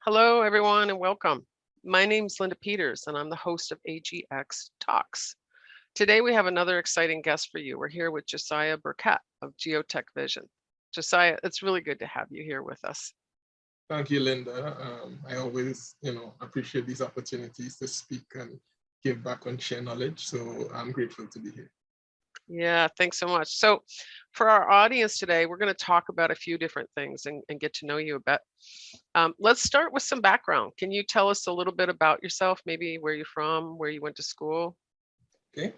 Hello, everyone, and welcome. My name's Linda Peters, and I'm the host of AGX Talks. Today, we have another exciting guest for you. We're here with Josiah Burkett of Geotech Vision. Josiah, it's really good to have you here with us. Thank you, Linda. I always, appreciate these opportunities to speak and give back and share knowledge. So I'm grateful to be here. Yeah, thanks so much. So, for our audience today, we're going to talk about a few different things and get to know you a bit. Let's start with some background. Can you tell us a little bit about yourself, maybe where you're from, where you went to school? Okay.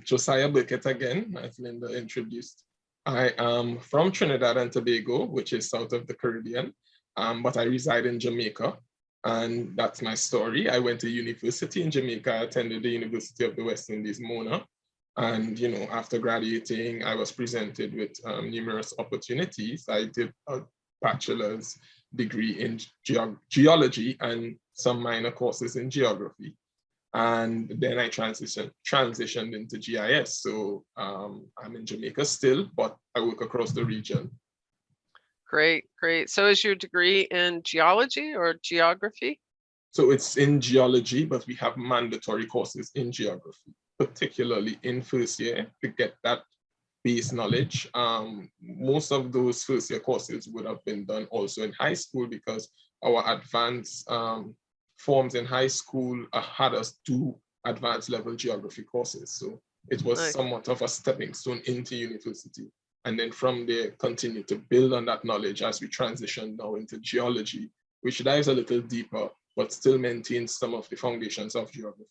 Josiah Burkett again, as Linda introduced. I am from Trinidad and Tobago, which is south of the Caribbean, but I reside in Jamaica. And that's my story. I went to university in Jamaica. I attended the University of the West Indies, Mona. And, after graduating, I was presented with numerous opportunities. I did a bachelor's degree in geology and some minor courses in geography. And then I transitioned into GIS. So I'm in Jamaica still, but I work across the region. Great, great. So is your degree in geology or geography? So it's in geology, but we have mandatory courses in geography, particularly in first year to get that base knowledge. Most of those first year courses would have been done also in high school because our advanced forms in high school had us do advanced level geography courses. So it was Nice. somewhat of a stepping stone into university. And then from there, continue to build on that knowledge as we transition now into geology, which dives a little deeper, but still maintains some of the foundations of geography.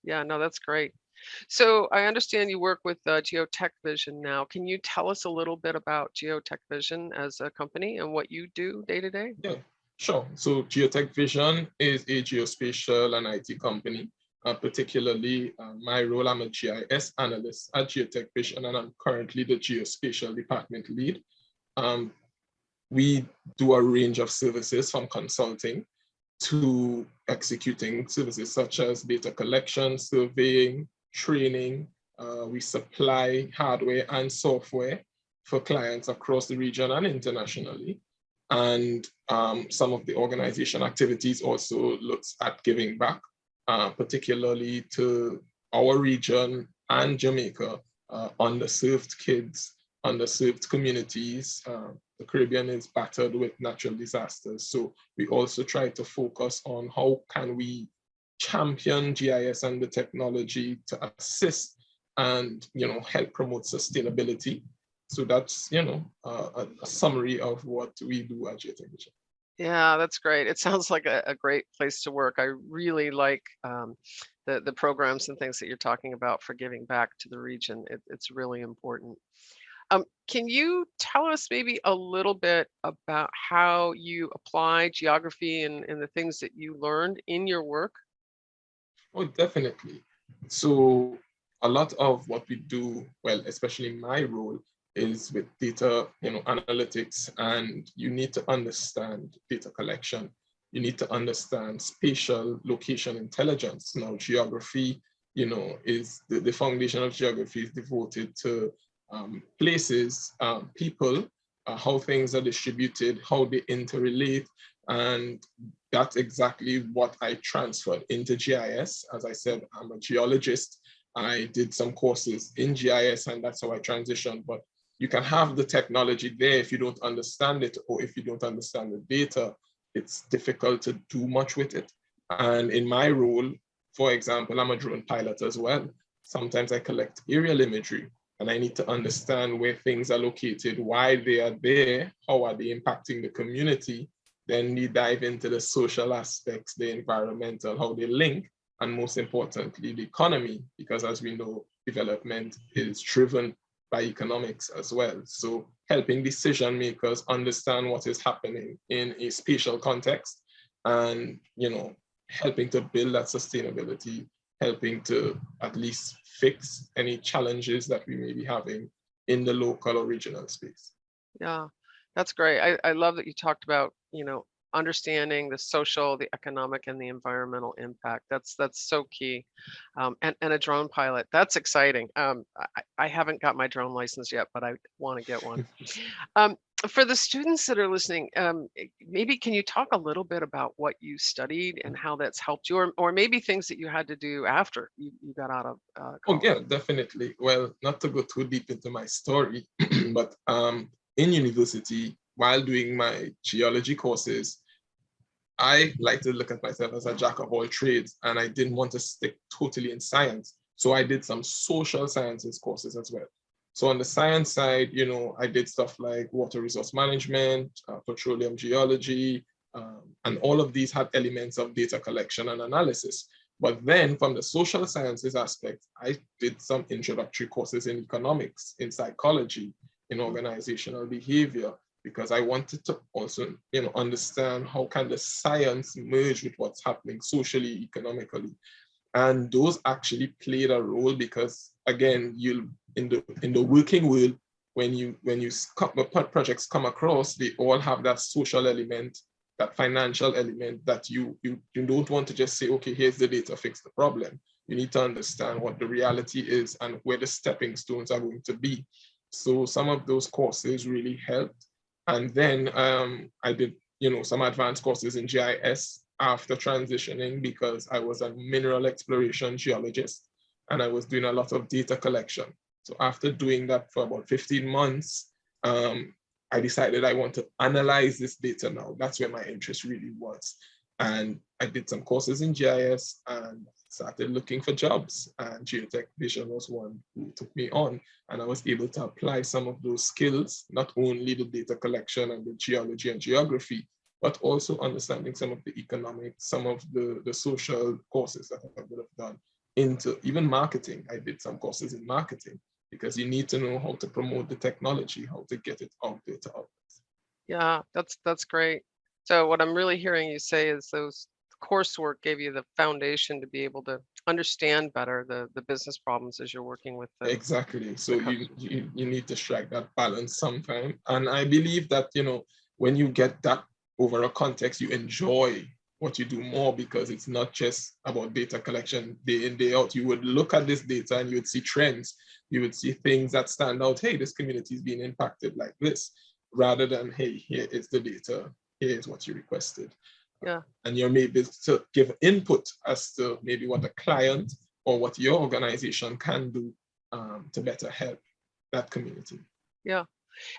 Yeah, no, that's great. So I understand you work with Geotech Vision now. Can you tell us a little bit about Geotech Vision as a company and what you do day to day? Yeah, sure. So Geotech Vision is a geospatial and IT company. Particularly, my role, I'm a GIS analyst at Geotech Vision, and I'm currently the geospatial department lead. Um, we do a range of services from consulting to executing services such as data collection, surveying, training. We supply hardware and software for clients across the region and internationally. And some of the organization activities also looks at giving back, particularly to our region and Jamaica, underserved kids, underserved communities. The Caribbean is battered with natural disasters. So we also try to focus on how can we champion GIS and the technology to assist and help promote sustainability. So that's a summary of what we do at Geotech Vision. Yeah, that's great. It sounds like a great place to work. I really like the programs and things that you're talking about for giving back to the region. It's really important. Can you tell us maybe a little bit about how you apply geography and the things that you learned in your work? Oh, definitely. So a lot of what we do, well, especially my role, is with data, analytics, and you need to understand data collection. You need to understand spatial location intelligence. Now, geography, is the foundation of geography is devoted to places, people, how things are distributed, how they interrelate, and that's exactly what I transferred into GIS. As I said, I'm a geologist. I did some courses in GIS, and that's how I transitioned. But you can have the technology there if you don't understand it, or if you don't understand the data, it's difficult to do much with it. And in my role, for example, I'm a drone pilot as well. Sometimes I collect aerial imagery and I need to understand where things are located, why they are there, how are they impacting the community. Then we dive into the social aspects, the environmental, how they link, and most importantly, the economy, because as we know, development is driven by economics as well. So helping decision makers understand what is happening in a spatial context and, helping to build that sustainability, helping to at least fix any challenges that we may be having in the local or regional space. Yeah, that's great. I love that you talked about, understanding the social, the economic, and the environmental impact. That's so key. And a drone pilot, that's exciting. I haven't got my drone license yet, but I want to get one. Um, For the students that are listening, maybe can you talk a little bit about what you studied and how that's helped you, or maybe things that you had to do after you got out of Oh, college? yeah, definitely. Well, not to go too deep into my story, but in university, while doing my geology courses, I like to look at myself as a jack of all trades, and I didn't want to stick totally in science. So I did some social sciences courses as well. So on the science side, I did stuff like water resource management, petroleum geology, and all of these had elements of data collection and analysis. But then from the social sciences aspect, I did some introductory courses in economics, in psychology, in organizational behavior, because I wanted to also, understand how can the science merge with what's happening socially, economically. And those actually played a role because, again, you in the working world, when projects come across, they all have that social element, that financial element, that you don't want to just say, okay, here's the data, fix the problem. You need to understand what the reality is and where the stepping stones are going to be. So some of those courses really helped. And then I did, some advanced courses in GIS after transitioning, because I was a mineral exploration geologist and I was doing a lot of data collection. So after doing that for about 15 months, I decided I want to analyze this data now. That's where my interest really was. And I did some courses in GIS and started looking for jobs. And Geotech Vision was one who took me on. And I was able to apply some of those skills, not only the data collection and the geology and geography, but also understanding some of the economics, some of the social courses that I would have done into even marketing. I did some courses in marketing because you need to know how to promote the technology, how to get it out there to others. Yeah, that's great. So what I'm really hearing you say is those coursework gave you the foundation to be able to understand better the business problems as you're working with Exactly. the So you, customer. you you need to strike that balance sometime. And I believe that, when you get that over a context, you enjoy what you do more, because it's not just about data collection day in, day out. You would look at this data and you would see trends. You would see things that stand out. Hey, this community is being impacted like this, rather than, hey, here is the data. Here is what you requested. Yeah. And you're maybe to give input as to maybe what the client or what your organization can do to better help that community. Yeah.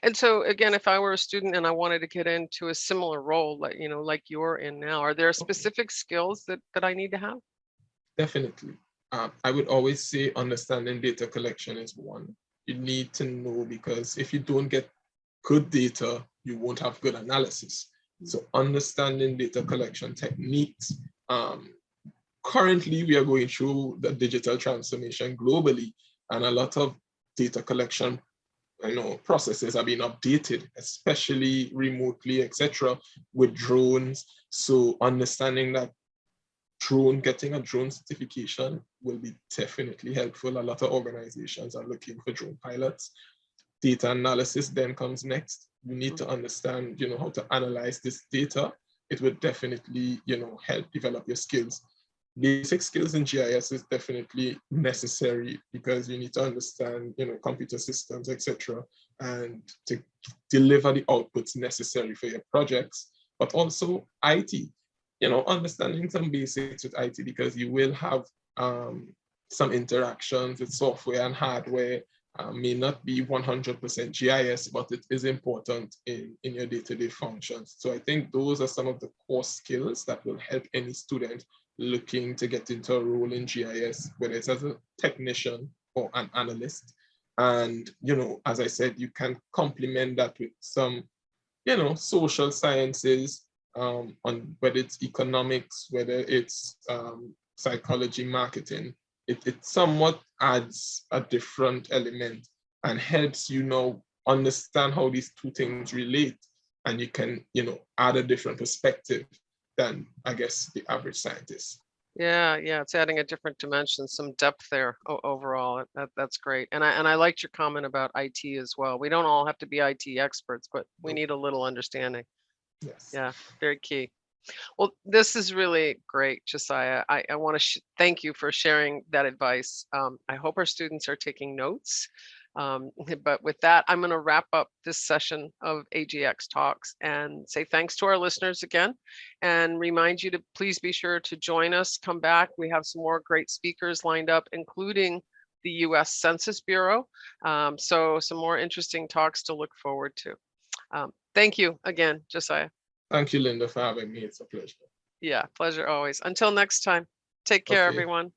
And so again, if I were a student and I wanted to get into a similar role, like like you're in now, are there Okay, specific skills that I need to have? definitely. I would always say understanding data collection is one. You need to know, because if you don't get good data, you won't have good analysis. So understanding data collection techniques. Currently, we are going through the digital transformation globally, and a lot of data collection processes are being updated, especially remotely, etc., with drones. So understanding that getting a drone certification will be definitely helpful. A lot of organizations are looking for drone pilots. Data analysis then comes next. You need to Mhm. understand, how to analyze this data. It would definitely, help develop your skills. Basic skills in GIS is definitely necessary, because you need to understand, computer systems, etc., and to deliver the outputs necessary for your projects. But also IT, understanding some basics with IT, because you will have some interactions with software and hardware. May not be 100% GIS, but it is important in your day-to-day functions. So I think those are some of the core skills that will help any student looking to get into a role in GIS, whether it's as a technician or an analyst. And, as I said, you can complement that with some, social sciences, on whether it's economics, whether it's psychology, marketing. It somewhat adds a different element and helps you know understand how these two things relate, and you can add a different perspective than, I guess, the average scientist. Yeah, yeah, it's adding a different dimension, some depth there overall. That's great. And I liked your comment about IT as well. We don't all have to be IT experts, but we So, need a little understanding. yes. Yeah, very key. Well, this is really great, Josiah. I want to thank you for sharing that advice. I hope our students are taking notes. But with that, I'm going to wrap up this session of AGX Talks and say thanks to our listeners again, and remind you to please be sure to join us, come back. We have some more great speakers lined up, including the US Census Bureau. So some more interesting talks to look forward to. Thank you again, Josiah. Thank you, Linda, for having me. It's a pleasure. Yeah, pleasure always. Until next time, take care, Okay. everyone.